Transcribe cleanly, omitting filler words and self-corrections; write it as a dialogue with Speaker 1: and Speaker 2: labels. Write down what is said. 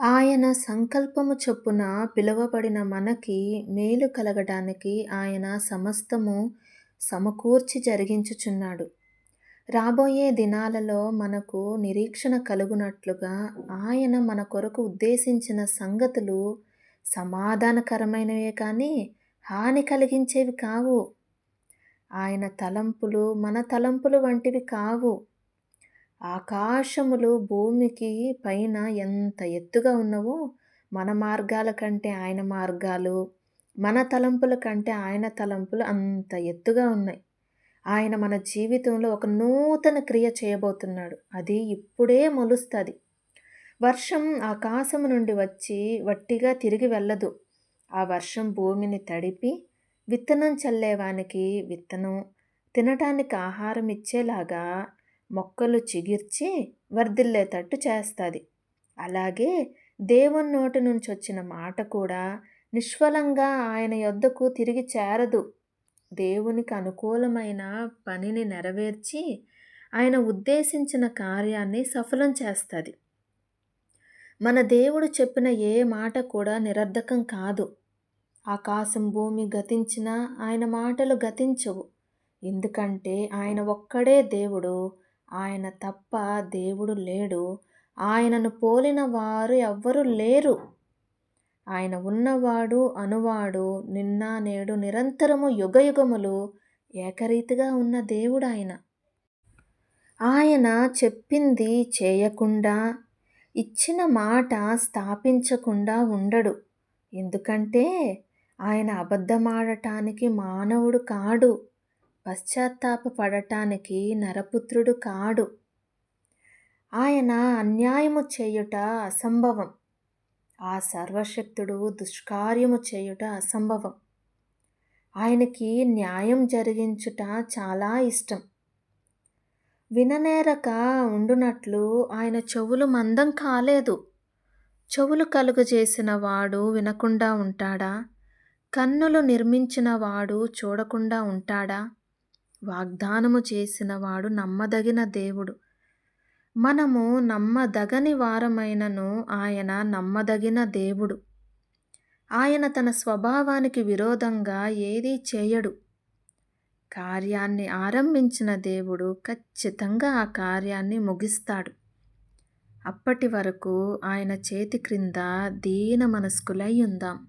Speaker 1: ఆయన సంకల్పము చొప్పున పిలువబడిన మనకి మేలు కలగడానికి ఆయన సమస్తము సమకూర్చి జరిగించుచున్నాడు. రాబోయే దినాలలో మనకు నిరీక్షణ కలుగునట్లుగా ఆయన మన కొరకు ఉద్దేశించిన సంగతులు సమాధానకరమైనవే కానీ హాని కలిగించేవి కావు. ఆయన తలంపులు మన తలంపులు వంటివి కావు. ఆకాశములు భూమికి పైన ఎంత ఎత్తుగా ఉన్నవో మన మార్గాల కంటే ఆయన మార్గాలు, మన తలంపుల కంటే ఆయన తలంపులు అంత ఎత్తుగా ఉన్నాయి. ఆయన మన జీవితంలో ఒక నూతన క్రియ చేయబోతున్నాడు. అది ఇప్పుడే మొలుస్తుంది. వర్షం ఆకాశము నుండి వచ్చి వట్టిగా తిరిగి వెళ్ళదు. ఆ వర్షం భూమిని తడిపి విత్తనం చల్లేవానికి విత్తనం, తినటానికి ఆహారం ఇచ్చేలాగా మొక్కలు చిగిర్చి వర్ధిల్లేటట్టు చేస్తుంది. అలాగే దేవుని నోటి నుంచి వచ్చిన మాట కూడా నిష్ఫలంగా ఆయన యొద్దకు తిరిగి చేరదు. దేవునికి అనుకూలమైన పనిని నెరవేర్చి ఆయన ఉద్దేశించిన కార్యాన్ని సఫలం చేస్తుంది. మన దేవుడు చెప్పిన ఏ మాట కూడా నిరర్ధకం కాదు. ఆకాశం భూమి గతించినా ఆయన మాటలు గతించవు. ఎందుకంటే ఆయన ఒక్కడే దేవుడు. ఆయన తప్ప దేవుడు లేడు. ఆయనను పోలిన వారు ఎవ్వరూ లేరు. ఆయన ఉన్నవాడు అనువాడు నిన్న నేడు నిరంతరము యుగయుగములు ఏకరీతిగా ఉన్న దేవుడు ఆయన. ఆయన చెప్పింది చేయకుండా, ఇచ్చిన మాట స్థాపించకుండా ఉండడు. ఎందుకంటే ఆయన అబద్ధమాడటానికి మానవుడు కాడు, పశ్చాత్తాపపడటానికి నరపుత్రుడు కాడు. ఆయన అన్యాయము చేయుట అసంభవం. ఆ సర్వశక్తుడు దుష్కార్యము చేయుట అసంభవం. ఆయనకి న్యాయం జరిగించుట చాలా ఇష్టం. విననేరక ఉండునట్లు ఆయన చెవులు మందం కాలేదు. చెవులు కలుగజేసిన వాడు వినకుండా ఉంటాడా? కన్నులు నిర్మించిన వాడు చూడకుండా ఉంటాడా? వాగ్దానము చేసిన వాడు నమ్మదగిన దేవుడు. మనము నమ్మదగని వారమైనను ఆయన నమ్మదగిన దేవుడు. ఆయన తన స్వభావానికి విరోధంగా ఏదీ చేయడు. కార్యాన్ని ఆరంభించిన దేవుడు ఖచ్చితంగా ఆ కార్యాన్ని ముగిస్తాడు. అప్పటి వరకు ఆయన చేతి క్రింద దీన మనస్కులై ఉందాం.